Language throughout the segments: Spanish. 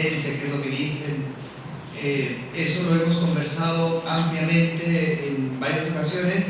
qué es lo que dicen. Eso lo hemos conversado ampliamente en varias ocasiones,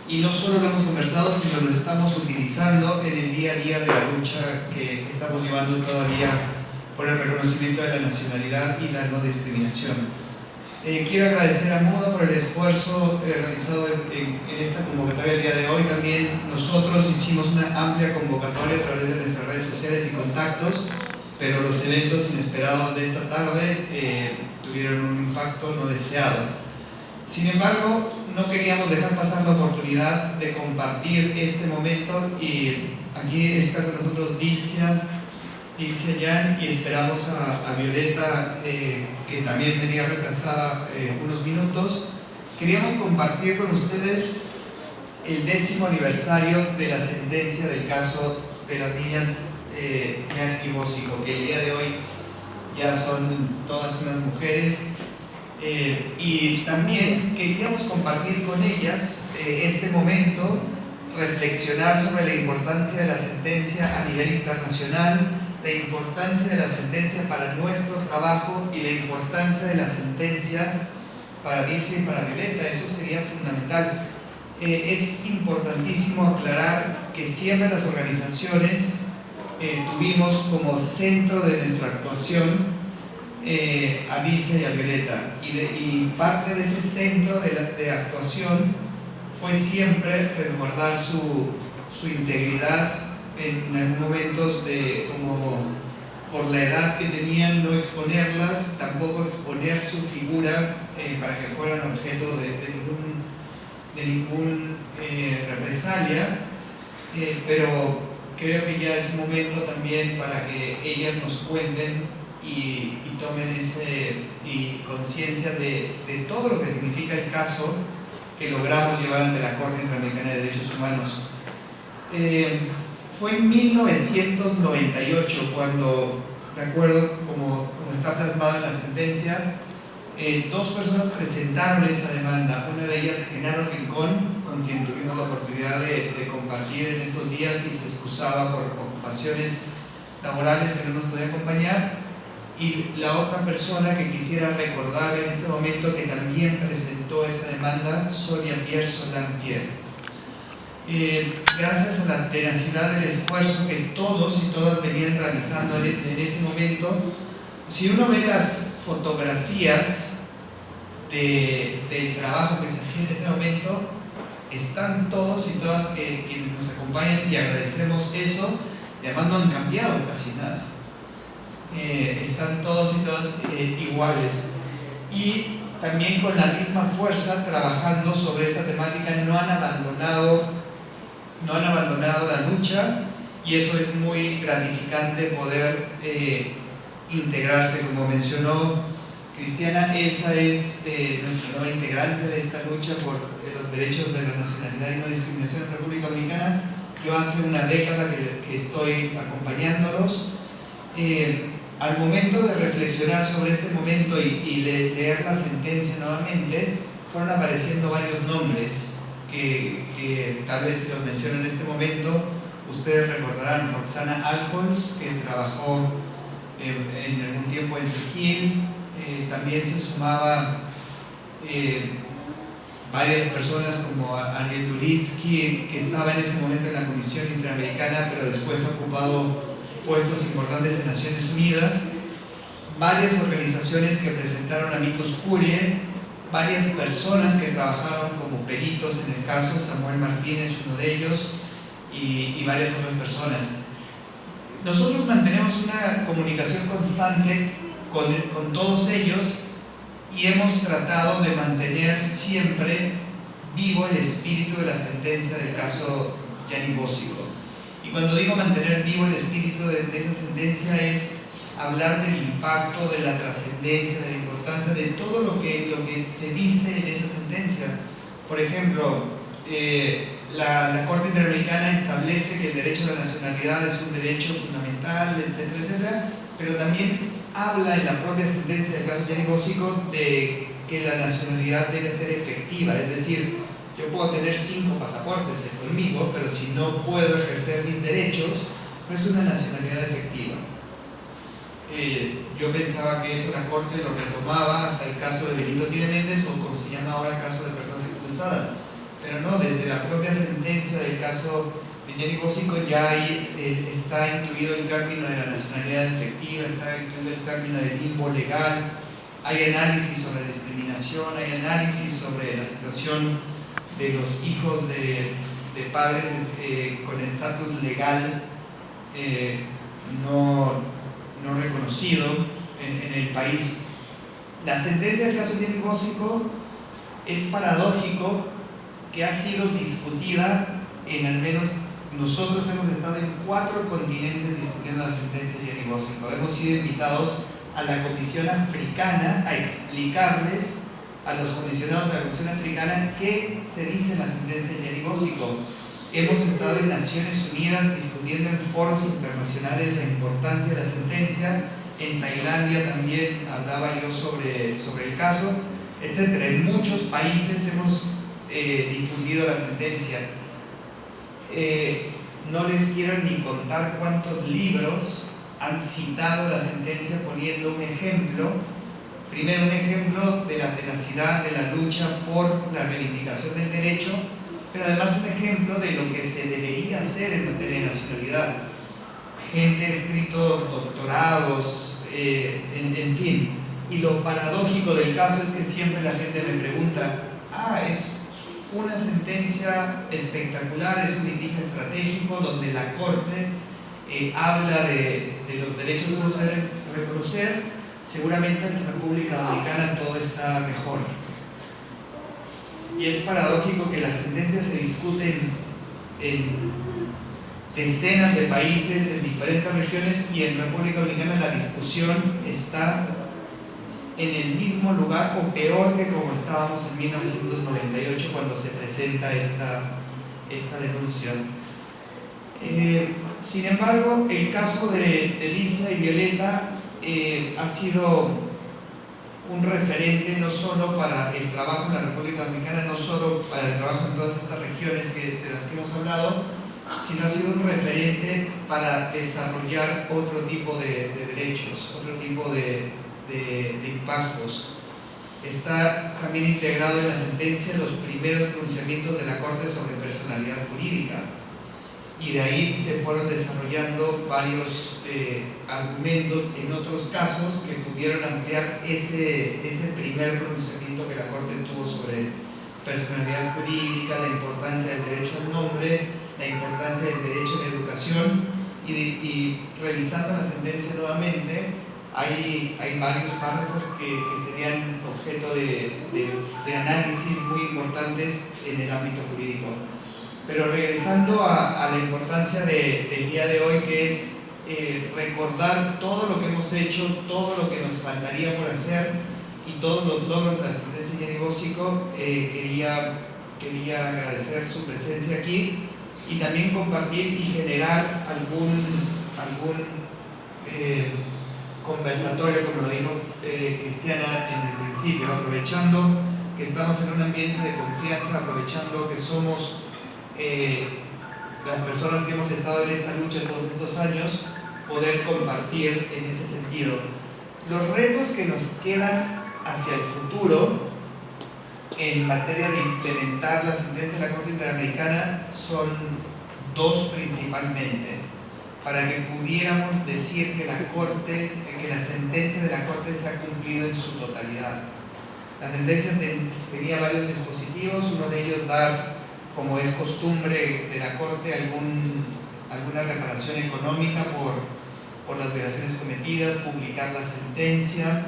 y no solo lo hemos conversado, sino lo estamos utilizando en el día a día de la lucha que estamos llevando todavía por el reconocimiento de la nacionalidad y la no discriminación. Quiero agradecer a MUDA por el esfuerzo realizado en esta convocatoria el día de hoy. También nosotros hicimos una amplia convocatoria a través de nuestras redes sociales y contactos, pero los eventos inesperados de esta tarde tuvieron un impacto no deseado. Sin embargo, no queríamos dejar pasar la oportunidad de compartir este momento, y aquí está con nosotros Dilcia Yan, y esperamos a Violeta, que también venía retrasada unos minutos. Queríamos compartir con ustedes el 10º aniversario de la sentencia del caso de las niñas Yan y Bósico, que el día de hoy ya son todas unas mujeres, y también queríamos compartir con ellas este momento, reflexionar sobre la importancia de la sentencia a nivel internacional, la importancia de la sentencia para nuestro trabajo y la importancia de la sentencia para Dilcia y para Violeta. Eso sería fundamental. Es importantísimo aclarar que siempre las organizaciones tuvimos como centro de nuestra actuación a Dilcia y a Violeta, y parte de ese centro de actuación fue siempre resguardar su integridad. En algunos momentos, como por la edad que tenían, no exponerlas, tampoco exponer su figura para que fueran objeto de ningún represalia, pero creo que ya es momento también para que ellas nos cuenten y tomen conciencia de todo lo que significa el caso que logramos llevar ante la Corte Interamericana de Derechos Humanos. Fue en 1998 cuando, de acuerdo como está plasmada en la sentencia, dos personas presentaron esta demanda. Una de ellas, Genaro Rincón, con quien tuvimos la oportunidad de compartir en estos días y se excusaba por ocupaciones laborales que no nos podía acompañar, y la otra persona que quisiera recordar en este momento que también presentó esa demanda, Sonia Pierre Solan-Pierre. Gracias a la tenacidad del esfuerzo que todos y todas venían realizando en ese momento, si uno ve las fotografías del trabajo que se hacía en ese momento, están todos y todas que nos acompañan, y agradecemos eso, y además no han cambiado casi nada. Están todos y todas iguales, y también con la misma fuerza trabajando sobre esta temática. No han abandonado la lucha, y eso es muy gratificante, poder integrarse. Como mencionó Cristiana, Elsa es nuestra nueva integrante de esta lucha por los derechos de la nacionalidad y no discriminación en República Dominicana. Yo hace una década que estoy acompañándolos. Al momento de reflexionar sobre este momento y leer la sentencia nuevamente, fueron apareciendo varios nombres que tal vez si los menciono en este momento, ustedes recordarán. Roxana Alholz, que trabajó en algún tiempo en SEGIL. También se sumaba varias personas como Ariel Dulitsky, que estaba en ese momento en la Comisión Interamericana, pero después ha ocupado puestos importantes en Naciones Unidas. Varias organizaciones que presentaron amicus curiae, varias personas que trabajaron como peritos en el caso, Samuel Martínez, uno de ellos, y varias otras personas. Nosotros mantenemos una comunicación constante con todos ellos, y hemos tratado de mantener siempre vivo el espíritu de la sentencia del caso Yan y Bósico. Y cuando digo mantener vivo el espíritu de esa sentencia, es hablar del impacto, de la trascendencia, de la importancia, de todo lo que se dice en esa sentencia. Por ejemplo, la Corte Interamericana establece que el derecho a la nacionalidad es un derecho fundamental, etcétera, etcétera, pero también habla en la propia sentencia del caso Yan y Bósico de que la nacionalidad debe ser efectiva. Es decir, yo puedo tener 5 pasaportes conmigo, pero si no puedo ejercer mis derechos, no es una nacionalidad efectiva. Yo pensaba que eso la Corte lo retomaba hasta el caso de Benito Tide Méndez, o como se llama ahora, caso de personas expulsadas. Pero no, desde la propia sentencia del caso de Jenny Bosico ya ahí está incluido el término de la nacionalidad efectiva, está incluido el término del limbo legal, hay análisis sobre discriminación, hay análisis sobre la situación de los hijos de padres con estatus legal no reconocido en el país. La sentencia del caso de Jenny Bosico es paradójico que ha sido discutida en al menos, nosotros hemos estado en 4 continentes discutiendo la sentencia de Jenny Bosico. Hemos sido invitados a la Comisión Africana a explicarles a los comisionados de la Comisión Africana qué se dice en la sentencia de Jenny Bosico. Hemos estado en Naciones Unidas discutiendo en foros internacionales la importancia de la sentencia. En Tailandia también hablaba yo sobre el caso, etc. En muchos países hemos difundido la sentencia. No les quiero ni contar cuántos libros han citado la sentencia poniendo un ejemplo. Primero, un ejemplo de la tenacidad de la lucha por la reivindicación del derecho, pero además un ejemplo de lo que se debería hacer en materia de nacionalidad. Gente ha escrito doctorados, en fin. Y lo paradójico del caso es que siempre la gente me pregunta: es una sentencia espectacular, es un litigio estratégico donde la Corte habla de los derechos que no se deben reconocer, seguramente en la República Dominicana todo está mejor. Y es paradójico que las sentencias se discuten en decenas de países, en diferentes regiones, y en República Dominicana la discusión está en el mismo lugar o peor que como estábamos en 1998 cuando se presenta esta denuncia. Sin embargo, el caso de Dilsa y Violeta ha sido un referente no solo para el trabajo en la República Dominicana, no solo para el trabajo en todas estas regiones de las que hemos hablado, sino ha sido un referente para desarrollar otro tipo de derechos, otro tipo de impactos. Está también integrado en la sentencia los primeros pronunciamientos de la Corte sobre personalidad jurídica, y de ahí se fueron desarrollando varios argumentos en otros casos que pudieron ampliar ese primer pronunciamiento que la Corte tuvo sobre personalidad jurídica, la importancia del derecho al nombre, la importancia del derecho a la educación, y revisando la sentencia nuevamente hay varios párrafos que serían objeto de análisis muy importantes en el ámbito jurídico. Pero regresando a la importancia del día de hoy, que es recordar todo lo que hemos hecho, todo lo que nos faltaría por hacer y todos los logros de la sentencia de Jenny Bosico, quería agradecer su presencia aquí y también compartir y generar algún conversatorio, como lo dijo Cristiana en el principio, aprovechando que estamos en un ambiente de confianza, aprovechando que somos las personas que hemos estado en esta lucha todos estos años, poder compartir en ese sentido. Los retos que nos quedan hacia el futuro en materia de implementar la sentencia de la Corte Interamericana son 2 principalmente, para que pudiéramos decir que la sentencia de la Corte se ha cumplido en su totalidad. La sentencia tenía varios dispositivos, uno de ellos dar, como es costumbre de la Corte, alguna reparación económica por las violaciones cometidas, publicar la sentencia,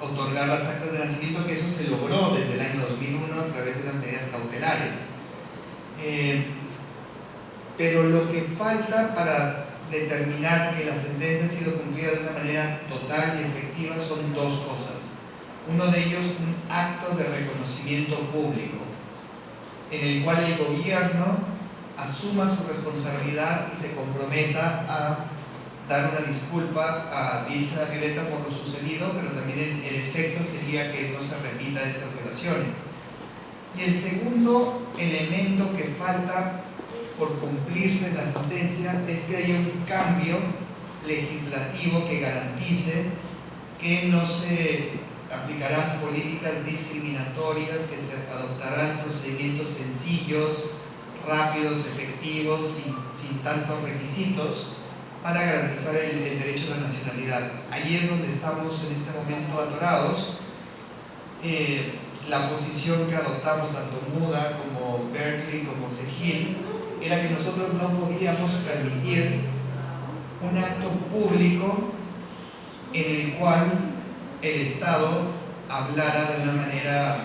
otorgar las actas de nacimiento, que eso se logró desde el año 2001 a través de las medidas cautelares. Pero lo que falta para determinar que la sentencia ha sido cumplida de una manera total y efectiva son 2 cosas. Uno de ellos, un acto de reconocimiento público, en el cual el gobierno asuma su responsabilidad y se comprometa a dar una disculpa a Dilsa Violeta por lo sucedido, pero también el efecto sería que no se repita estas violaciones. Y el segundo elemento que falta por cumplirse en la sentencia es que haya un cambio legislativo que garantice que no se aplicarán políticas discriminatorias, que se adoptarán procedimientos sencillos, rápidos, efectivos, sin tantos requisitos, para garantizar el derecho a la nacionalidad. Ahí es donde estamos en este momento atorados. La posición que adoptamos tanto MUDA como Berkeley como CEGIL era que nosotros no podíamos permitir un acto público en el cual el Estado hablara de una manera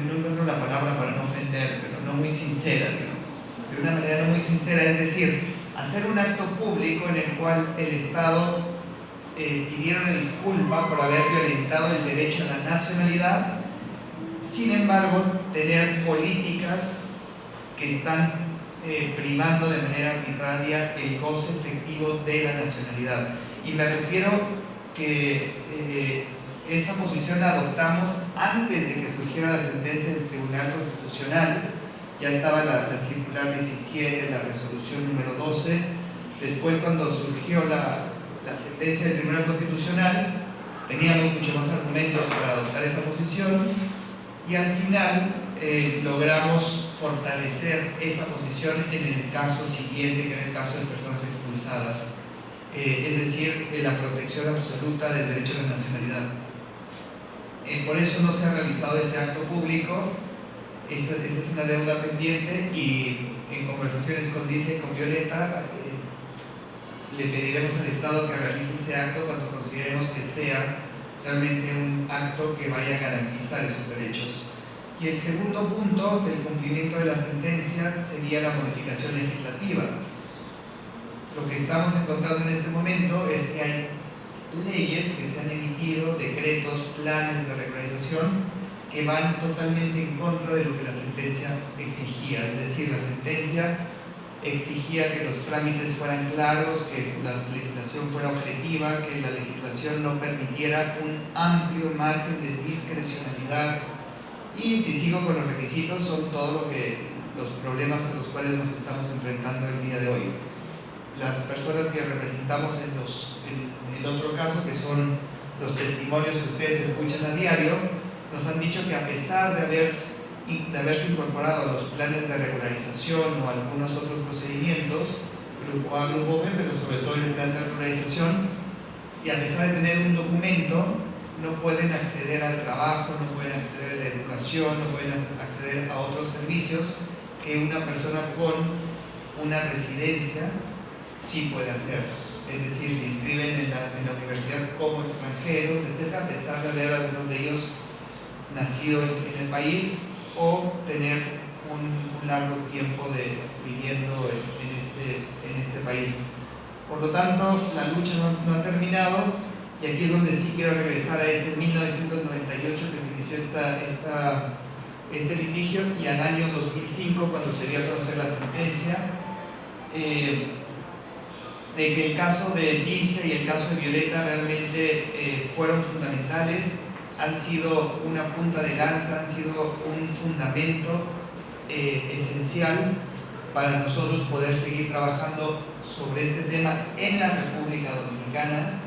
no encuentro la palabra para no ofender, pero no muy sincera, digamos. De una manera no muy sincera, es decir, hacer un acto público en el cual el Estado pidiera una disculpa por haber violentado el derecho a la nacionalidad, sin embargo, tener políticas que están privando de manera arbitraria el goce efectivo de la nacionalidad. Y me refiero que esa posición la adoptamos antes de que surgiera la sentencia del Tribunal Constitucional. Ya estaba la circular 17, la resolución número 12. Después, cuando surgió la sentencia del Tribunal Constitucional, teníamos mucho más argumentos para adoptar esa posición, y al final logramos fortalecer esa posición en el caso siguiente, que era el caso de personas expulsadas, es decir, la protección absoluta del derecho a la nacionalidad. Por eso no se ha realizado ese acto público. Esa es una deuda pendiente, y en conversaciones con Dice y con Violeta le pediremos al Estado que realice ese acto cuando consideremos que sea realmente un acto que vaya a garantizar esos derechos. Y el segundo punto del cumplimiento de la sentencia sería la modificación legislativa. Lo que estamos encontrando en este momento es que hay leyes que se han emitido, decretos, planes de regularización, que van totalmente en contra de lo que la sentencia exigía. Es decir, la sentencia exigía que los trámites fueran claros, que la legislación fuera objetiva, que la legislación no permitiera un amplio margen de discrecionalidad. Y si sigo con los requisitos, son todo los problemas a los cuales nos estamos enfrentando el día de hoy. Las personas que representamos en el otro caso, que son los testimonios que ustedes escuchan a diario, nos han dicho que a pesar de haberse incorporado a los planes de regularización o a algunos otros procedimientos, Grupo A, Grupo B, pero sobre todo en el plan de regularización, y a pesar de tener un documento, no pueden acceder al trabajo, no pueden acceder a la educación, no pueden acceder a otros servicios que una persona con una residencia sí puede hacer. Es decir, se inscriben en la universidad como extranjeros, etc., a pesar de haber algunos de ellos nacido en el país o tener un largo tiempo viviendo en este país. Por lo tanto, la lucha no ha terminado, y aquí es donde sí quiero regresar a ese 1998 que se inició este litigio, y al año 2005, cuando se dio a conocer la sentencia, de que el caso de Dilcia y el caso de Violeta realmente fueron fundamentales, han sido una punta de lanza, han sido un fundamento esencial para nosotros poder seguir trabajando sobre este tema en la República Dominicana,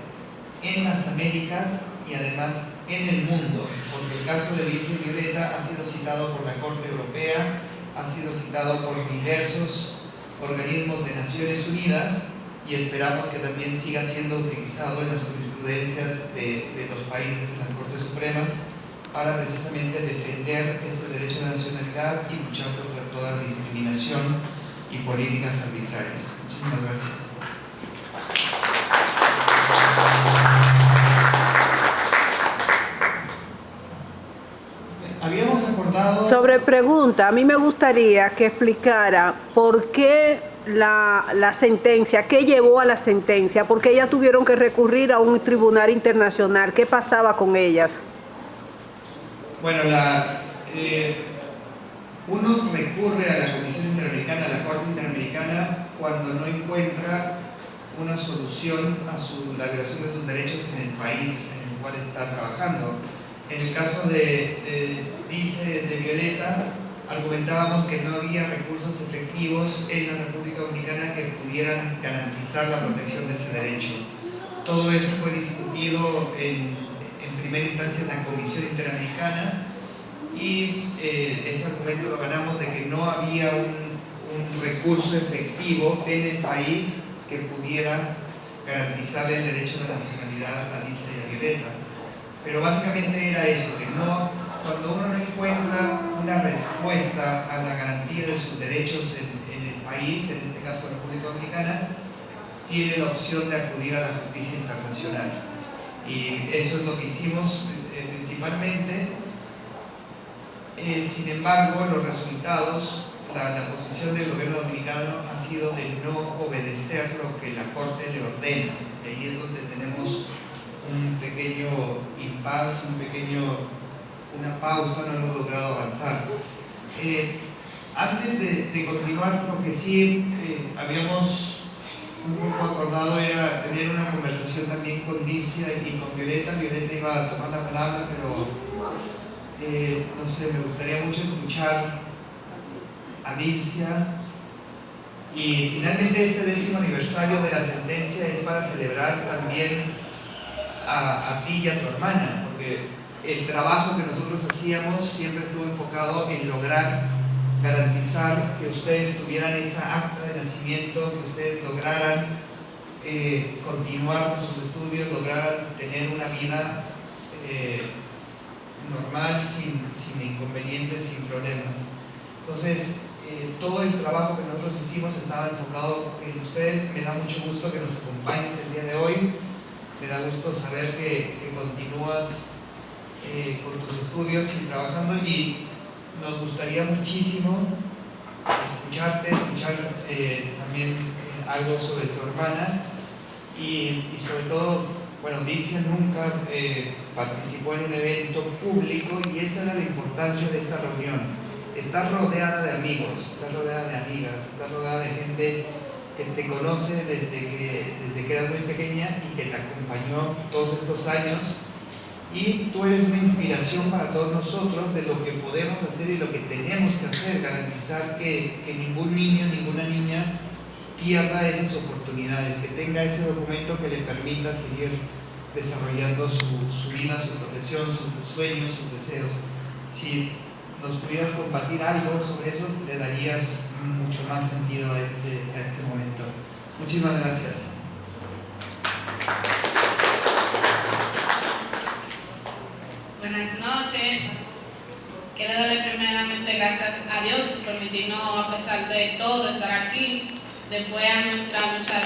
en las Américas y además en el mundo, porque el caso de Dilcia y Violeta ha sido citado por la Corte Europea, ha sido citado por diversos organismos de Naciones Unidas, y esperamos que también siga siendo utilizado en las jurisprudencias de los países, en las Cortes Supremas, para precisamente defender ese derecho a la nacionalidad y luchar contra toda discriminación y políticas arbitrarias. Muchísimas gracias. Habíamos acordado... Sobre pregunta, a mí me gustaría que explicara por qué la sentencia, qué llevó a la sentencia, porque ellas tuvieron que recurrir a un tribunal internacional. ¿Qué pasaba con ellas? Bueno, uno recurre a la Comisión Interamericana, a la Corte Interamericana, cuando no encuentra una solución a la violación de sus derechos en el país en el cual está trabajando. En el caso de Dilcia de Violeta, argumentábamos que no había recursos efectivos en la República Dominicana que pudieran garantizar la protección de ese derecho. Todo eso fue discutido en primera instancia en la Comisión Interamericana y ese argumento lo ganamos de que no había un recurso efectivo en el país que pudiera garantizarle el derecho a la nacionalidad a Dilcia y a Violeta. Pero básicamente era eso, que cuando uno no encuentra una respuesta a la garantía de sus derechos en el país, en este caso la República Dominicana, tiene la opción de acudir a la justicia internacional. Y eso es lo que hicimos principalmente. Sin embargo, los resultados, la posición del gobierno dominicano ha sido de no obedecer lo que la Corte le ordena. Y ahí es donde tenemos un pequeño impasse, una pausa, no hemos logrado avanzar. Antes de continuar, lo que sí habíamos un poco acordado era tener una conversación también con Dilcia y con Violeta. Violeta iba a tomar la palabra, pero no sé, me gustaría mucho escuchar a Dilcia. Y finalmente este 10º aniversario de la sentencia es para celebrar también a ti y a tu hermana, porque el trabajo que nosotros hacíamos siempre estuvo enfocado en lograr garantizar que ustedes tuvieran esa acta de nacimiento, que ustedes lograran continuar con sus estudios, lograran tener una vida normal, sin inconvenientes, sin problemas. Entonces, todo el trabajo que nosotros hicimos estaba enfocado en ustedes. Me da mucho gusto que nos acompañes el día de hoy. Me da gusto saber que continúas con tus estudios y trabajando, y nos gustaría muchísimo escuchar también algo sobre tu hermana y sobre todo, bueno, Dilcia nunca participó en un evento público y esa era la importancia de esta reunión. Estás rodeada de amigos, estás rodeada de amigas, estás rodeada de gente que te conoce desde que eras muy pequeña y que te acompañó todos estos años, y tú eres una inspiración para todos nosotros de lo que podemos hacer y lo que tenemos que hacer, garantizar que ningún niño, ninguna niña pierda esas oportunidades, que tenga ese documento que le permita seguir desarrollando su vida, su profesión, sus sueños, sus deseos. Si nos pudieras compartir algo sobre eso, le darías mucho más sentido a este momento. Muchísimas gracias. Buenas noches. Quiero darle primeramente gracias a Dios por permitirnos, a pesar de todo, estar aquí. Después a nuestra luchadora.